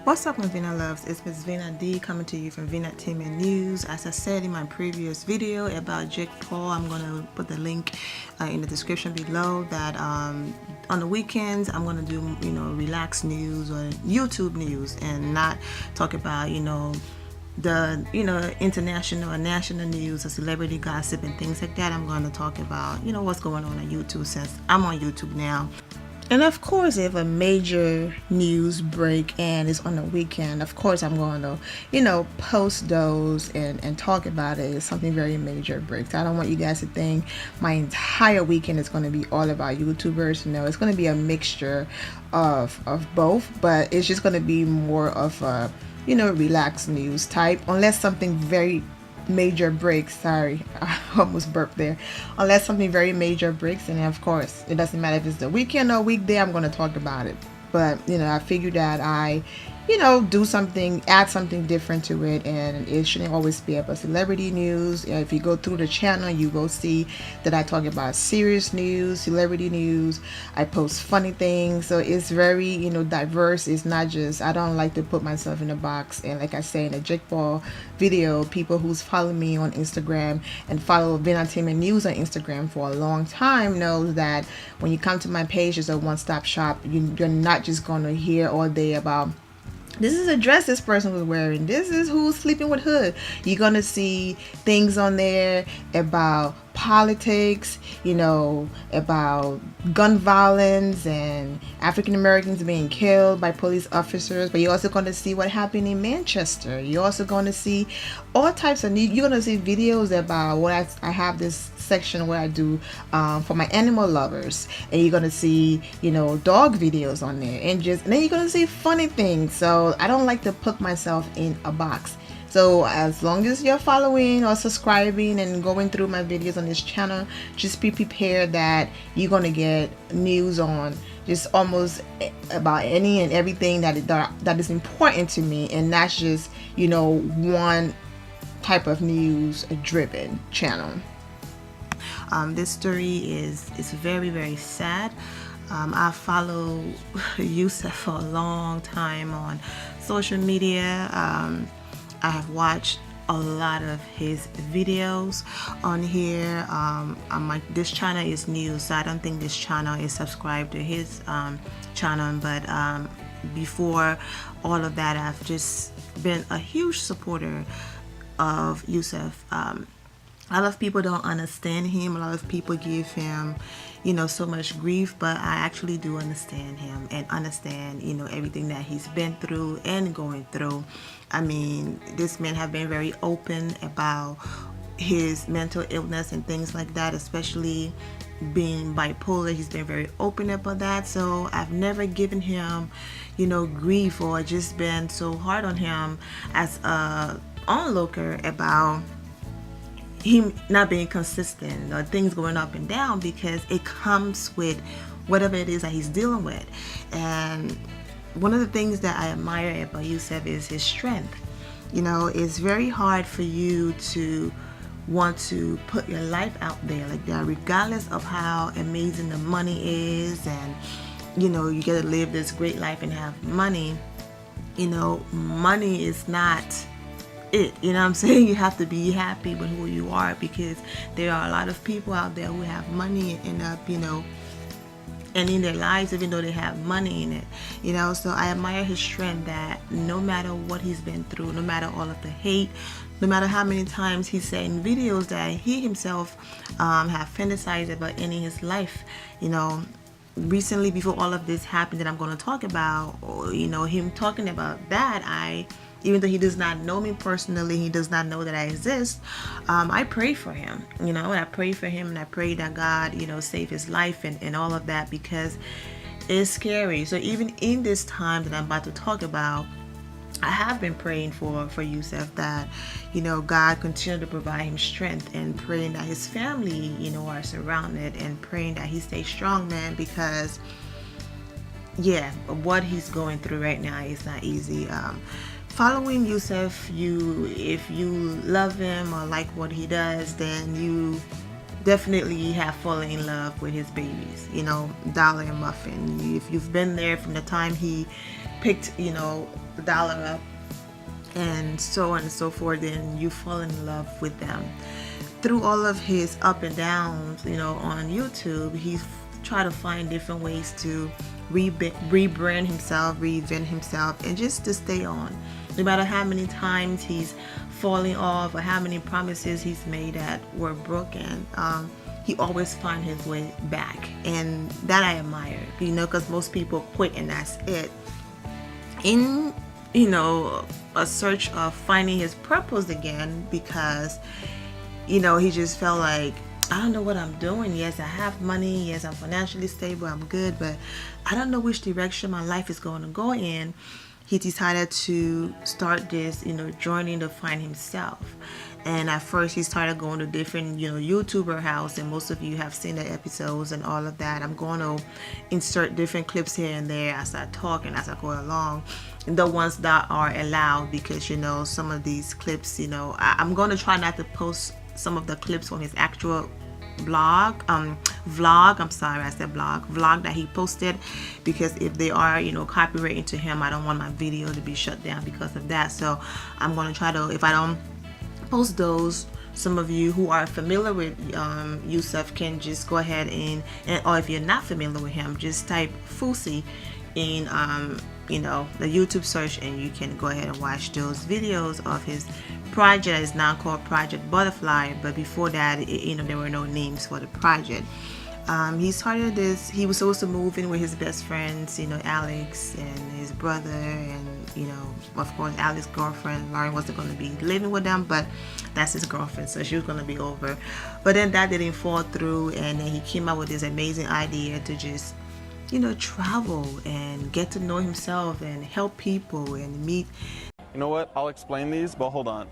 What's up, my Vina loves? It's Miss Vina D coming to you from Vina Entertainment News. As I said in my previous video about Jake Paul, I'm going to put the link in the description below that on the weekends I'm going to do, relaxed news or YouTube news and not talk about, the international or national news or celebrity gossip and things like that. I'm going to talk about what's going on YouTube since I'm on YouTube now. And of course, if a major news break and it's on the weekend, of course I'm going to, post those and talk about it. It's something very major breaks. I don't want you guys to think my entire weekend is going to be all about YouTubers. No, it's going to be a mixture of both, but it's just going to be more of a, relaxed news type, unless something very major breaks. Sorry, I almost burped there. Unless something very major breaks, and of course it doesn't matter if it's the weekend or weekday, I'm going to talk about it. But I figured that I do something, add something different to it, and it shouldn't always be about celebrity news. If you go through the channel, you will see that I talk about serious news, celebrity news. I post funny things, so it's very diverse. It's not just, I don't like to put myself in a box. And like I say in the Jake Paul video, people who's followed me on Instagram and follow Vina Entertainment News on Instagram for a long time knows that when you come to my page, it's a one-stop shop. You're not just going to hear all day about, this is a dress this person was wearing, this is who's sleeping with hood. You're gonna see things on there about politics, about gun violence and African Americans being killed by police officers. But you're also going to see what happened in Manchester. You're also going to see all types of you're going to see videos about what I have this section where I do for my animal lovers, and you're going to see dog videos on there, and then you're going to see funny things. So I don't like to put myself in a box. So as long as you're following or subscribing and going through my videos on this channel, just be prepared that you're going to get news on just almost about any and everything that is important to me, and that's just one type of news driven channel. This story is very, very sad. I follow Yousef for a long time on social media. I have watched a lot of his videos on here. I'm like, this channel is new, so I don't think this channel is subscribed to his channel. But before all of that, I've just been a huge supporter of Yousef. A lot of people don't understand him. A lot of people give him, so much grief, but I actually do understand him and understand, everything that he's been through and going through. I mean, this man have been very open about his mental illness and things like that, especially being bipolar. He's been very open about that. So I've never given him, grief or just been so hard on him as a onlooker about him not being consistent or things going up and down, because it comes with whatever it is that he's dealing with. And one of the things that I admire about Yousef is his strength. It's very hard for you to want to put your life out there like that, regardless of how amazing the money is, and you get to live this great life and have money. Money is not it. You know what I'm saying? You have to be happy with who you are, because there are a lot of people out there who have money and end up, ending their lives even though they have money in it. So I admire his strength, that no matter what he's been through, no matter all of the hate, no matter how many times he said in videos that he himself have fantasized about ending his life, recently, before all of this happened that I'm going to talk about, him talking about that, even though he does not know me personally, he does not know that I exist, I pray for him, and I pray for him, and I pray that God, save his life and all of that, because it's scary. So even in this time that I'm about to talk about, I have been praying for Yousef that, God continue to provide him strength, and praying that his family, are surrounded, and praying that he stays strong, man, because what he's going through right now is not easy. Following Yousef, if you love him or like what he does, then you definitely have fallen in love with his babies, Dollar and Muffin. If you've been there from the time he picked, the dollar up, and so on and so forth, and you fall in love with them. Through all of his up and downs, on YouTube, he's tried to find different ways to rebrand himself, reinvent himself, and just to stay on. No matter how many times he's falling off or how many promises he's made that were broken, he always finds his way back, and that I admire. Because most people quit and that's it. In a search of finding his purpose again, because he just felt like, I don't know what I'm doing. Yes, I have money. Yes, I'm financially stable. I'm good, but I don't know which direction my life is going to go in. He decided to start this, journey to find himself. And at first he started going to different, YouTuber house, and most of you have seen the episodes and all of that. I'm going to insert different clips here and there as I talk and as I go along. And the ones that are allowed, because, some of these clips, I'm going to try not to post some of the clips from his actual vlog that he posted, because if they are copyrighting to him, I don't want my video to be shut down because of that. So I'm going to try to, if I don't post those, some of you who are familiar with Yousef can just go ahead and or if you're not familiar with him, just type Fousey in the YouTube search, and you can go ahead and watch those videos of his project. Is now called Project Butterfly, but before that, there were no names for the project. He started this. He was supposed to move in with his best friends, Alex and his brother, and of course Alex's girlfriend Lauren wasn't going to be living with them, but that's his girlfriend, so she was going to be over. But then that didn't fall through, and then he came up with this amazing idea to just travel and get to know himself and help people and meet. You know what? I'll explain these, but hold on.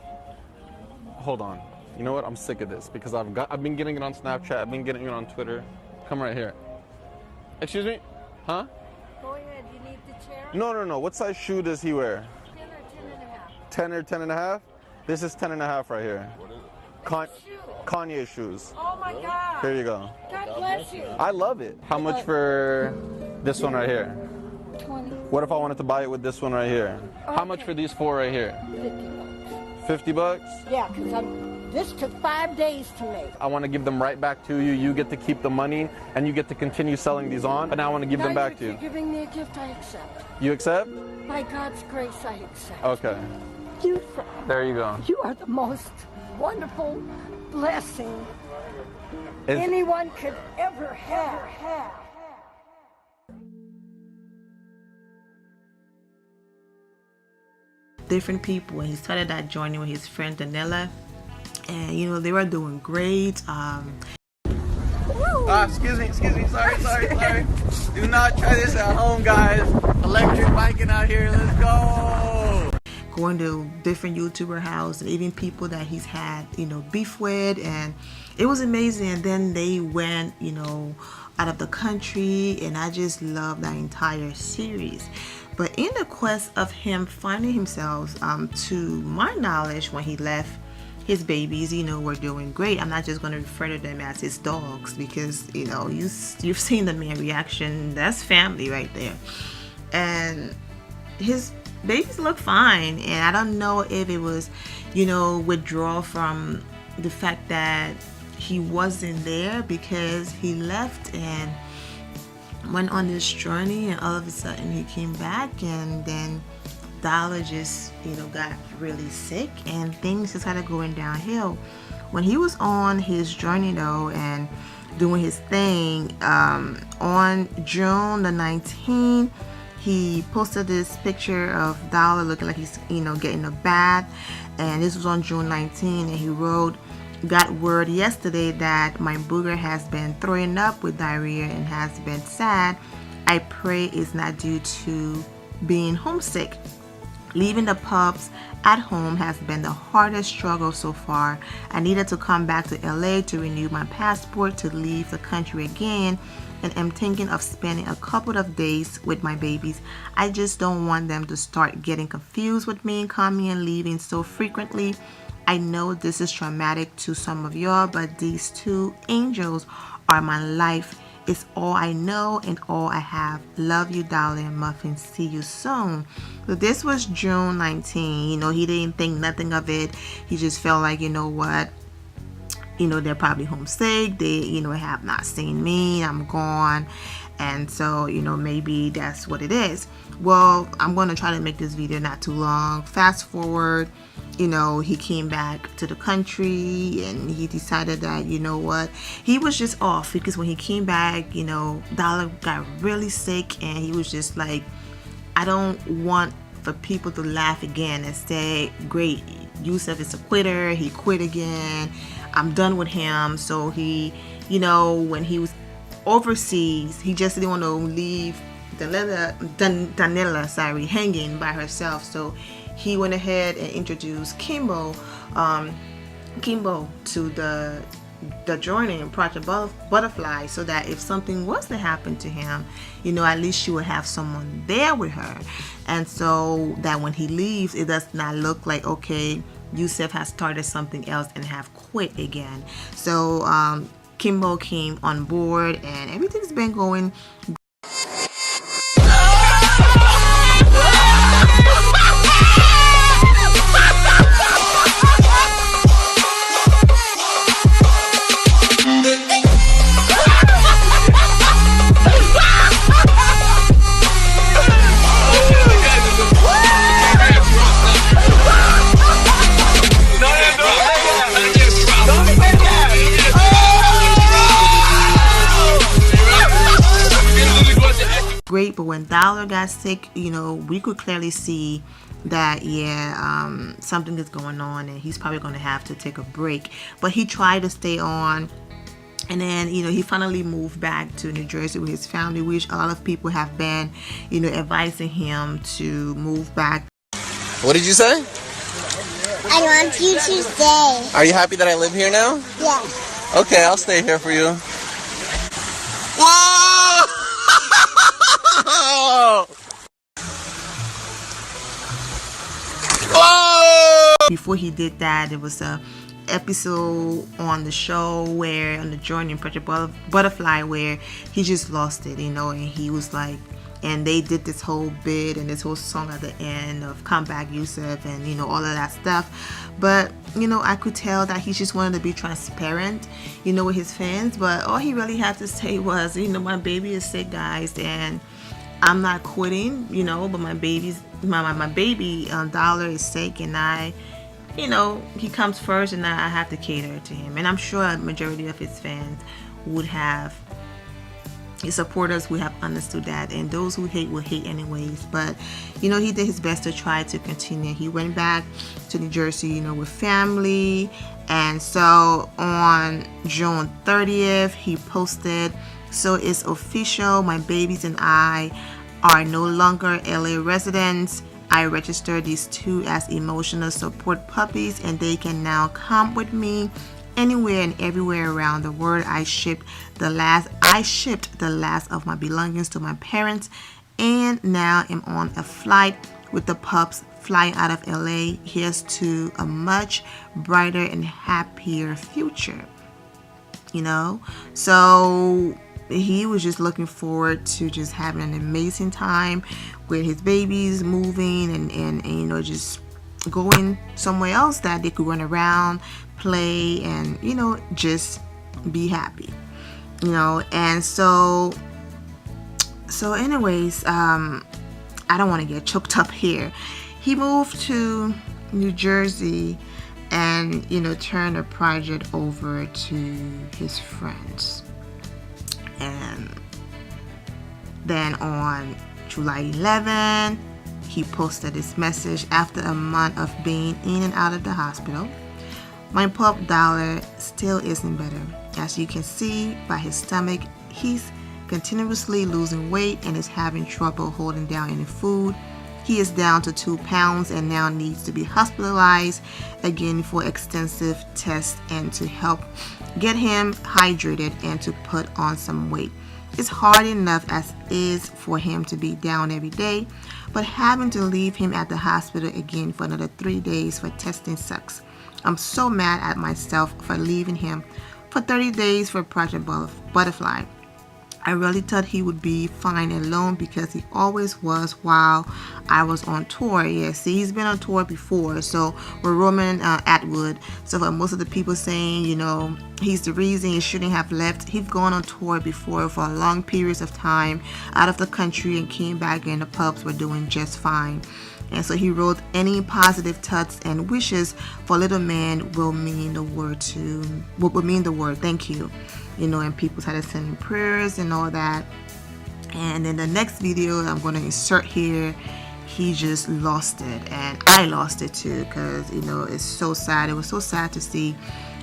You know what? I'm sick of this, because I've been getting it on Snapchat. I've been getting it on Twitter. Come right here. Excuse me? Huh? Go ahead. You need the chair? No. What size shoe does he wear? 10 or 10 and a half. 10 or 10 and a half? This is 10 and a half right here. What is Kanye shoes. Oh my God. Here you go. God bless you. I love it. How much for this one right here? 20. What if I wanted to buy it with this one right here? Okay. How much for these four right here? 50 bucks. $50? Yeah, because this took 5 days to make. I want to give them right back to you. You get to keep the money, and you get to continue selling these on. But now I want to give them back to you. You're giving me a gift, I accept. You accept? By God's grace, I accept. Okay. Yousef, There you go. you are the most wonderful blessing anyone could ever have. Different people, and he started that journey with his friend Danella, and they were doing great. Excuse me, sorry. Do not try this at home, guys. Electric biking out here, let's go. Going to different YouTuber house, and even people that he's had, beef with, and it was amazing. And then they went, out of the country, and I just love that entire series. But in the quest of him finding himself, to my knowledge, when he left, his babies, were doing great. I'm not just going to refer to them as his dogs, because, you've seen the man reaction. That's family right there. And his babies look fine. And I don't know if it was, withdrawal from the fact that he wasn't there, because he left and went on this journey, and all of a sudden he came back, and then Dollar just got really sick, and things just started going downhill. When he was on his journey though and doing his thing, on June the 19th, he posted this picture of Dollar looking like he's getting a bath, and this was on June 19th, and he wrote, "Got word yesterday that my booger has been throwing up with diarrhea and has been sad. I pray it's not due to being homesick. Leaving the pups at home has been the hardest struggle so far. I needed to come back to LA to renew my passport to leave the country again, and am thinking of spending a couple of days with my babies. I just don't want them to start getting confused with me coming and leaving so frequently. I know this is traumatic to some of y'all, but these two angels are my life It's all I know and all I have. Love you, darling Muffin. See you soon. So this was June 19. You know, he didn't think nothing of it. He just felt like, you know what, you know, they're probably homesick. They, you know, have not seen me. I'm gone. And so, you know, maybe that's what it is. Well, I'm going to try to make this video not too long. Fast forward, you know, he came back to the country and he decided that, you know what, he was just off because when he came back, you know, Dollar got really sick and he was just like, I don't want for people to laugh again and say, great, Yousef is a quitter. He quit again. I'm done with him. So he, you know, when he was overseas, he just didn't want to leave Daniela, hanging by herself. So he went ahead and introduced Kimbo to the joining Project Butterfly, so that if something was to happen to him, you know, at least she would have someone there with her, and so that when he leaves, it does not look like, okay, Yousef has started something else and have quit again. So Kimbo came on board and everything's been going great. But when Dollar got sick, you know, we could clearly see that, yeah, something is going on and he's probably going to have to take a break. But he tried to stay on, and then, you know, he finally moved back to New Jersey with his family, which a lot of people have been, you know, advising him to move back. What did you say? I want you to stay. Are you happy that I live here now? Yes. Okay, I'll stay here for you. Before he did that, there was a episode on the show where, on the Journey in Project Butterfly, where he just lost it, you know, and he was like, and they did this whole bit and this whole song at the end of Come Back Yousef and, you know, all of that stuff. But, you know, I could tell that he just wanted to be transparent, you know, with his fans. But all he really had to say was, you know, my baby is sick, guys, and I'm not quitting, you know, but my baby Dollar is sick, and I, you know, he comes first, and I have to cater to him. And I'm sure a majority of his fans would have, his supporters would have understood that, and those who hate will hate anyways. But, you know, he did his best to try to continue. He went back to New Jersey, you know, with family. And so on June 30th, he posted, "So it's official, my babies and I are no longer LA residents. I registered these two as emotional support puppies, and they can now come with me anywhere and everywhere around the world. I shipped the last of my belongings to my parents, and now I'm on a flight with the pups flying out of LA. Here's to a much brighter and happier future." You know, so he was just looking forward to just having an amazing time with his babies, moving and you know, just going somewhere else that they could run around, play, and, you know, just be happy, you know. And so anyways, I don't want to get choked up here. He moved to New Jersey and, you know, turned the project over to his friends. And then on July 11, he posted this message: "After a month of being in and out of the hospital, my pup Dollar still isn't better. As you can see by his stomach, he's continuously losing weight and is having trouble holding down any food. He is down to 2 pounds and now needs to be hospitalized again for extensive tests and to help get him hydrated and to put on some weight. It's hard enough as is for him to be down every day, but having to leave him at the hospital again for another 3 days for testing sucks. I'm so mad at myself for leaving him for 30 days for Project Butterfly. I really thought he would be fine alone because he always was while I was on tour. Yeah, see, he's been on tour before. So with Roman Atwood. So for most of the people saying, you know, he's the reason he shouldn't have left. He's gone on tour before for long periods of time out of the country and came back, and the pubs were doing just fine. And so he wrote, any positive thoughts and wishes for little man will mean the word thank you. You know, and people started sending prayers and all that. And then the next video I'm going to insert here, he just lost it, and I lost it too, because, you know, it's so sad. It was so sad to see,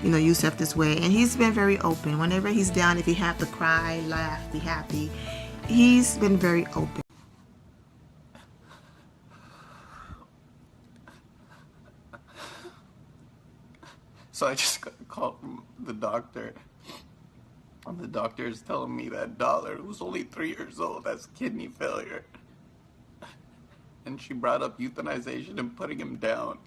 you know, Yousef this way. And he's been very open whenever he's down. If he have to cry, laugh, be happy, he's been very open. So I just got a call from the doctor. And the doctor is telling me that Dollar, who's only 3 years old, has kidney failure. And she brought up euthanization and putting him down.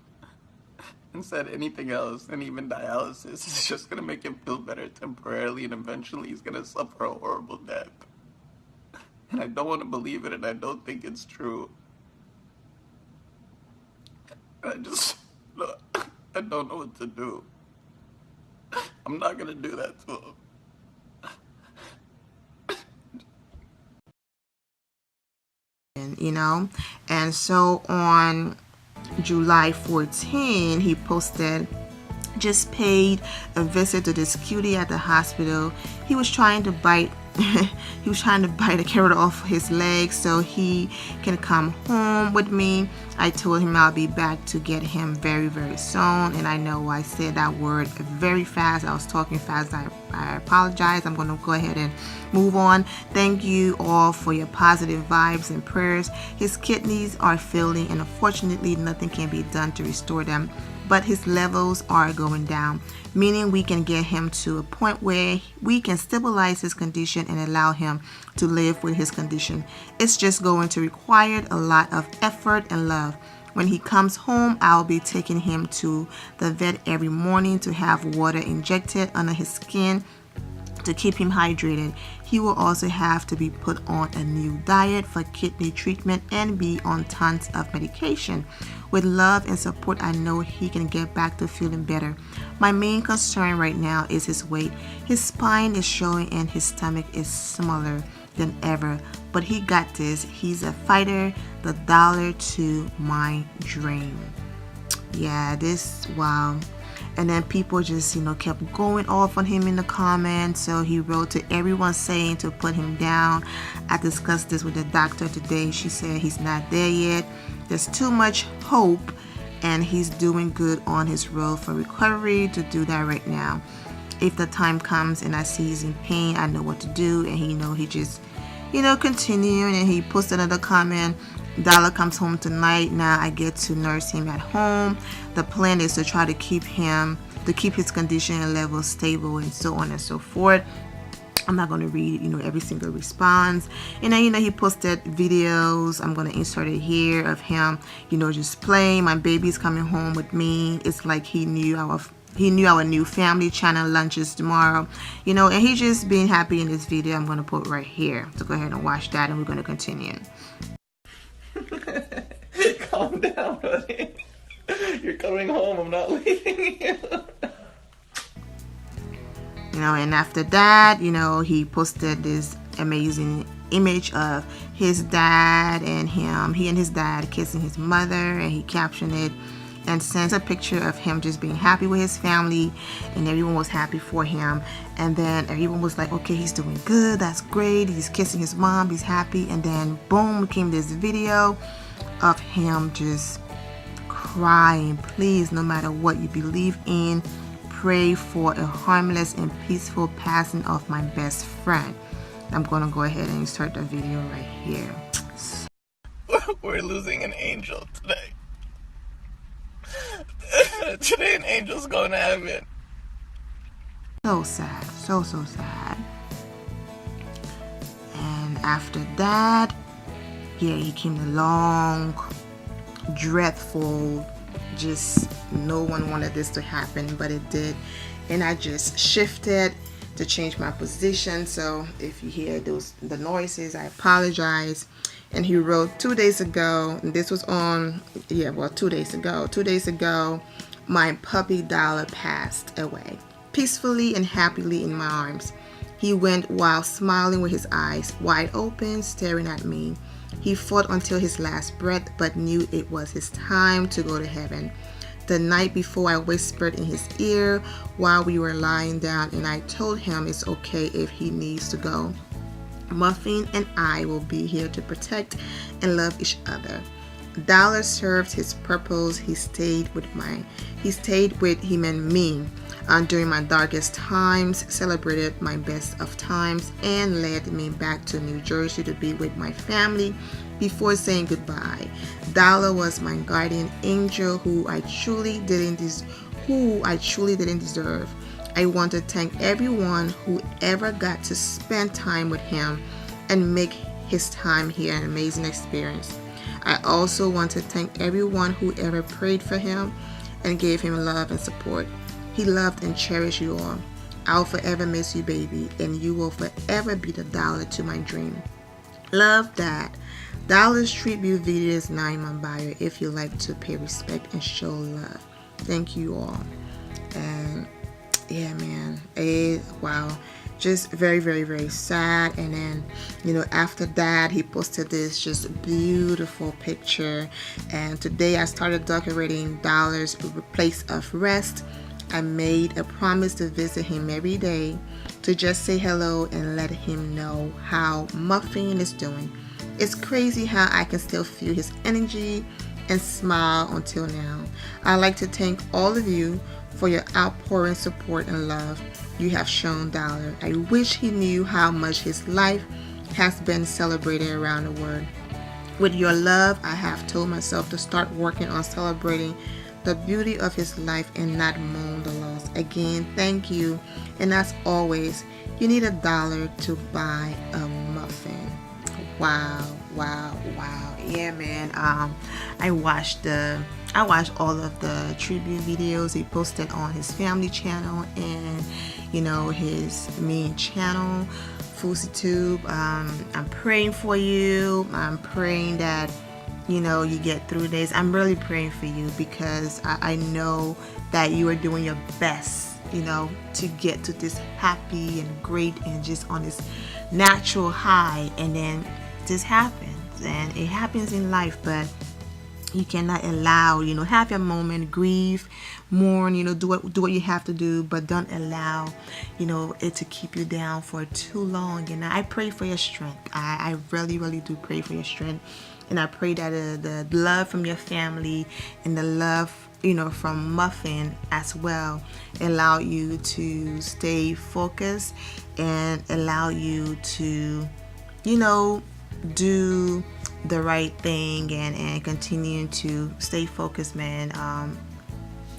And said anything else, and even dialysis, is just going to make him feel better temporarily, and eventually he's going to suffer a horrible death. And I don't want to believe it, and I don't think it's true. I don't know what to do. I'm not going to do that to him. You know, and so on July 14, he posted, just paid a visit to this cutie at the hospital. He was trying to bite a carrot off his leg so he can come home with me. I told him I'll be back to get him very, very soon. And I know I said that word very fast. I was talking fast. I apologize. I'm going to go ahead and move on. Thank you all for your positive vibes and prayers. His kidneys are failing, and unfortunately nothing can be done to restore them, but his levels are going down, meaning we can get him to a point where we can stabilize his condition and allow him to live with his condition. It's just going to require a lot of effort and love. When he comes home, I'll be taking him to the vet every morning to have water injected under his skin to keep him hydrated. He will also have to be put on a new diet for kidney treatment and be on tons of medication. With love and support, I know he can get back to feeling better. My main concern right now is his weight. His spine is showing and his stomach is smaller than ever, but he got this. He's a fighter. The dollar to my dream. Yeah, wow. And then people just, you know, kept going off on him in the comments. So he wrote to everyone saying to put him down. I discussed this with the doctor today. She said he's not there yet. There's too much hope, and he's doing good on his road for recovery to do that right now. If the time comes and I see he's in pain, I know what to do. And he just, you know, continuing. And he posted another comment. Dollar comes home tonight. Now I get to nurse him at home. The plan is to try to keep his condition and level stable, and so on and so forth. I'm not going to read, you know, every single response. And then, you know, he posted videos. I'm going to insert it here of him, you know, just playing. My baby's coming home with me. It's like he knew our new family channel lunches tomorrow, you know, and he's just being happy in this video. I'm going to put right here. So go ahead and watch that, and we're going to continue. Calm down, buddy. You're coming home. I'm not leaving you. You know, and after that, you know, he posted this amazing image of his dad and him. He and his dad kissing his mother, and he captioned it and sent a picture of him just being happy with his family, and everyone was happy for him. And then everyone was like, okay, he's doing good, that's great, he's kissing his mom, he's happy. And then boom, came this video of him just crying. Please, no matter what you believe in, pray for a harmless and peaceful passing of my best friend. I'm gonna go ahead and insert the video right here. We're losing an angel today. Today an angel's going to heaven. So sad, so sad. And after that, yeah, he came the long, dreadful, just no one wanted this to happen, but it did. And I just shifted to change my position. So if you hear the noises, I apologize. And he wrote 2 days ago, and this was on, 2 days ago. 2 days ago, my puppy Dollar passed away, peacefully and happily in my arms. He went while smiling with his eyes wide open, staring at me. He fought until his last breath, but knew it was his time to go to heaven. The night before, I whispered in his ear while we were lying down, and I told him it's okay if he needs to go. Muffin and I will be here to protect and love each other. Dollar served his purpose. He stayed with him and me during my darkest times, celebrated my best of times, and led me back to New Jersey to be with my family before saying goodbye. Dollar was my guardian angel who I truly didn't deserve. I want to thank everyone who ever got to spend time with him and make his time here an amazing experience. I also want to thank everyone who ever prayed for him and gave him love and support. He loved and cherished you all. I'll forever miss you, baby, and you will forever be the Dollar to my dream. Love, Dad. Dollar's tribute video is now in my bio if you like to pay respect and show love. Thank you all. And yeah, man, wow, just very, very, very sad. And then, after that, he posted this just beautiful picture. And today I started decorating Dollar's place of rest. I made a promise to visit him every day, to just say hello and let him know how Muffin is doing. It's crazy how I can still feel his energy and smile until now. I'd like to thank all of you for your outpouring support and love you have shown Dollar. I wish he knew how much his life has been celebrated around the world. With your love, I have told myself to start working on celebrating the beauty of his life and not mourn the loss. Again, thank you. And as always, you need $1 to buy a muffin. Wow. Yeah, man. I watched all of the tribute videos he posted on his family channel and his main channel, Fousey Tube. I'm praying for you. I'm praying that you get through this. I'm really praying for you because I know that you are doing your best to get to this happy and great and just on this natural high, and then this happens. And it happens in life, but you cannot allow, have your moment, grieve, mourn, do what you have to do, but don't allow, it to keep you down for too long. And I pray for your strength. I really, really do pray for your strength. And I pray that the love from your family and the love, from Muffin as well, allow you to stay focused and allow you to, do the right thing and continue to stay focused, man.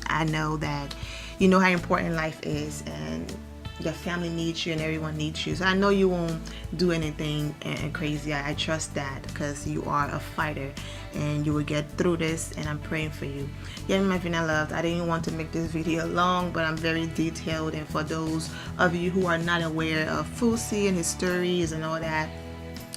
I know that how important life is, and your family needs you and everyone needs you. So I know you won't do anything crazy. I trust that because you are a fighter and you will get through this, and I'm praying for you. Yeah, my friend, I loved. I didn't want to make this video long, but I'm very detailed. And for those of you who are not aware of Fousey and his stories and all that,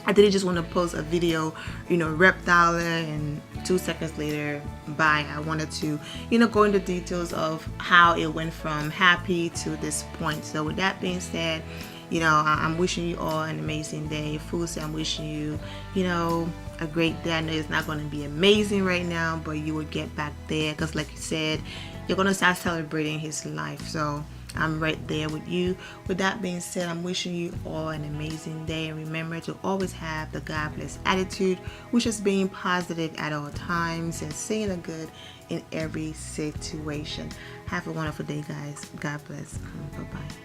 I didn't just want to post a video, rep Dollar, and 2 seconds later, bye. I wanted to, go into details of how it went from happy to this point. So with that being said, I'm wishing you all an amazing day. Fousey, I'm wishing you, a great day. I know it's not going to be amazing right now, but you will get back there because, like you said, you're going to start celebrating his life. So I'm right there with you. With that being said, I'm wishing you all an amazing day, and remember to always have the God bless attitude, which is being positive at all times and seeing the good in every situation. Have a wonderful day, guys. God bless. Bye-bye.